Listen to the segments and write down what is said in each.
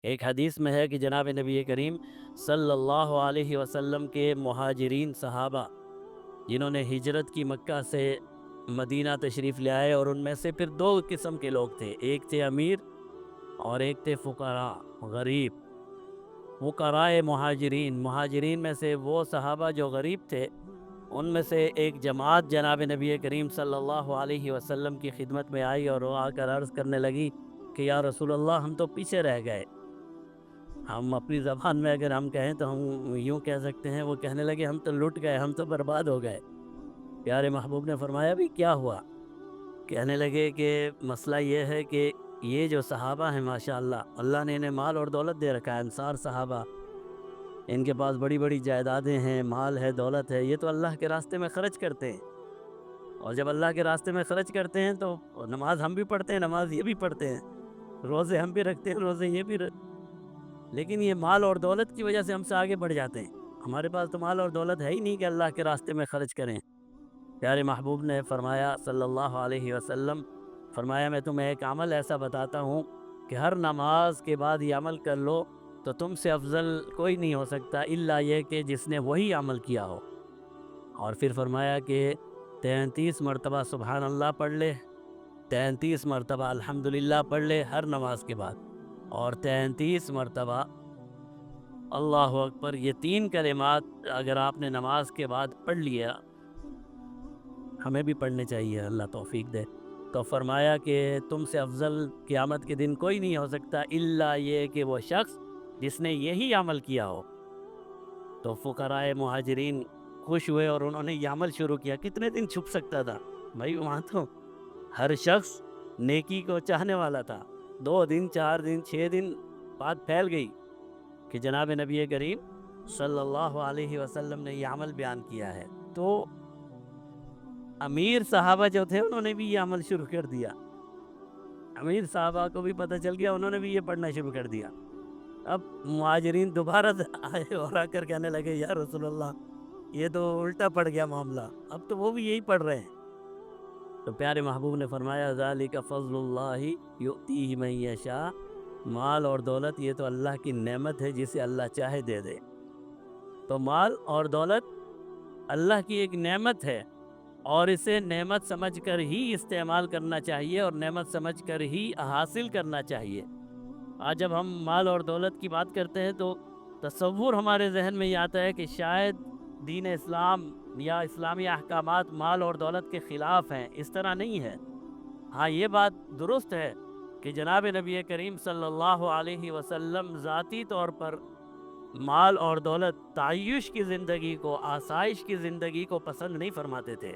ایک حدیث میں ہے کہ جناب نبی کریم صلی اللہ علیہ وسلم کے مہاجرین صحابہ جنہوں نے ہجرت کی مکہ سے مدینہ تشریف لے آئے، اور ان میں سے پھر دو قسم کے لوگ تھے، ایک تھے امیر اور ایک تھے فقراء، غریب۔ فقراء مہاجرین میں سے وہ صحابہ جو غریب تھے، ان میں سے ایک جماعت جناب نبی کریم صلی اللہ علیہ وسلم کی خدمت میں آئی اور وہ آ کر عرض کرنے لگی کہ یا رسول اللہ، ہم تو پیچھے رہ گئے۔ ہم اپنی زبان میں اگر ہم کہیں تو ہم یوں کہہ سکتے ہیں، وہ کہنے لگے ہم تو لٹ گئے، ہم تو برباد ہو گئے۔ پیارے محبوب نے فرمایا بھی کیا ہوا؟ کہنے لگے کہ مسئلہ یہ ہے کہ یہ جو صحابہ ہیں ماشاءاللہ، اللہ نے انہیں مال اور دولت دے رکھا ہے، انصار صحابہ، ان کے پاس بڑی بڑی جائیدادیں ہیں، مال ہے، دولت ہے، یہ تو اللہ کے راستے میں خرچ کرتے ہیں، اور جب اللہ کے راستے میں خرچ کرتے ہیں تو نماز ہم بھی پڑھتے ہیں، نماز یہ بھی پڑھتے ہیں، روزے ہم بھی رکھتے ہیں، روزے یہ بھی لیکن یہ مال اور دولت کی وجہ سے ہم سے آگے بڑھ جاتے ہیں۔ ہمارے پاس تو مال اور دولت ہے ہی نہیں کہ اللہ کے راستے میں خرچ کریں۔ پیارے محبوب نے فرمایا صلی اللہ علیہ وسلم، فرمایا میں تمہیں ایک عمل ایسا بتاتا ہوں کہ ہر نماز کے بعد یہ عمل کر لو تو تم سے افضل کوئی نہیں ہو سکتا الا یہ کہ جس نے وہی عمل کیا ہو۔ اور پھر فرمایا کہ 33 مرتبہ سبحان اللہ پڑھ لے، 33 مرتبہ الحمدللہ پڑھ لے ہر نماز کے بعد، اور 33 مرتبہ اللہ اکبر۔ یہ 3 کلمات اگر آپ نے نماز کے بعد پڑھ لیا، ہمیں بھی پڑھنے چاہیے، اللہ توفیق دے، تو فرمایا کہ تم سے افضل قیامت کے دن کوئی نہیں ہو سکتا الا یہ کہ وہ شخص جس نے یہی عمل کیا ہو۔ تو فقراء مہاجرین خوش ہوئے اور انہوں نے یہ عمل شروع کیا۔ کتنے دن چھپ سکتا تھا بھائی؟ وہاں تو ہر شخص نیکی کو چاہنے والا تھا۔ 2 دن، 4 دن، 6 دن بات پھیل گئی کہ جناب نبی کریم صلی اللہ علیہ وسلم نے یہ عمل بیان کیا ہے۔ تو امیر صحابہ جو تھے انہوں نے بھی یہ عمل شروع کر دیا، امیر صحابہ کو بھی پتہ چل گیا، انہوں نے بھی یہ پڑھنا شروع کر دیا۔ اب مہاجرین دوبارہ آئے اور آ کر کہنے لگے یا رسول اللہ، یہ تو الٹا پڑ گیا معاملہ، اب تو وہ بھی یہی پڑھ رہے ہیں۔ تو پیارے محبوب نے فرمایا ذالک فضل اللہ یؤتیہ من یشاء، مال اور دولت یہ تو اللہ کی نعمت ہے، جسے اللہ چاہے دے دے۔ تو مال اور دولت اللہ کی ایک نعمت ہے، اور اسے نعمت سمجھ کر ہی استعمال کرنا چاہیے اور نعمت سمجھ کر ہی حاصل کرنا چاہیے۔ آج جب ہم مال اور دولت کی بات کرتے ہیں تو تصور ہمارے ذہن میں یہ آتا ہے کہ شاید دین اسلام یا اسلامی احکامات مال اور دولت کے خلاف ہیں۔ اس طرح نہیں ہے۔ ہاں، یہ بات درست ہے کہ جناب نبی کریم صلی اللہ علیہ وسلم ذاتی طور پر مال اور دولت، تعیش کی زندگی کو، آسائش کی زندگی کو پسند نہیں فرماتے تھے،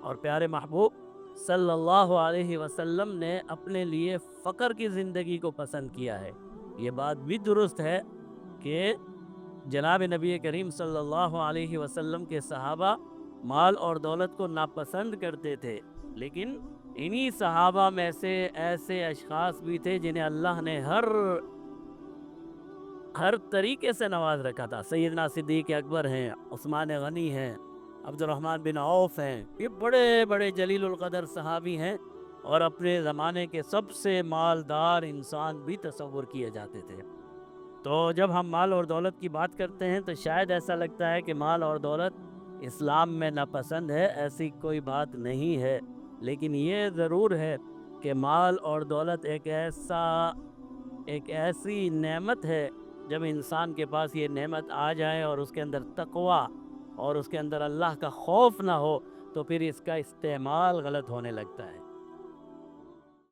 اور پیارے محبوب صلی اللہ علیہ وسلم نے اپنے لیے فقر کی زندگی کو پسند کیا ہے۔ یہ بات بھی درست ہے کہ جناب نبی کریم صلی اللہ علیہ وسلم کے صحابہ مال اور دولت کو ناپسند کرتے تھے، لیکن انہی صحابہ میں سے ایسے اشخاص بھی تھے جنہیں اللہ نے ہر طریقے سے نواز رکھا تھا۔ سیدنا صدیق اکبر ہیں، عثمان غنی ہیں، عبد الرحمن بن عوف ہیں، یہ بڑے بڑے جلیل القدر صحابی ہیں، اور اپنے زمانے کے سب سے مالدار انسان بھی تصور کیے جاتے تھے۔ تو جب ہم مال اور دولت کی بات کرتے ہیں تو شاید ایسا لگتا ہے کہ مال اور دولت اسلام میں ناپسند ہے، ایسی کوئی بات نہیں ہے، لیکن یہ ضرور ہے کہ مال اور دولت ایک ایسی نعمت ہے، جب انسان کے پاس یہ نعمت آ جائے اور اس کے اندر تقویٰ اور اس کے اندر اللہ کا خوف نہ ہو تو پھر اس کا استعمال غلط ہونے لگتا ہے۔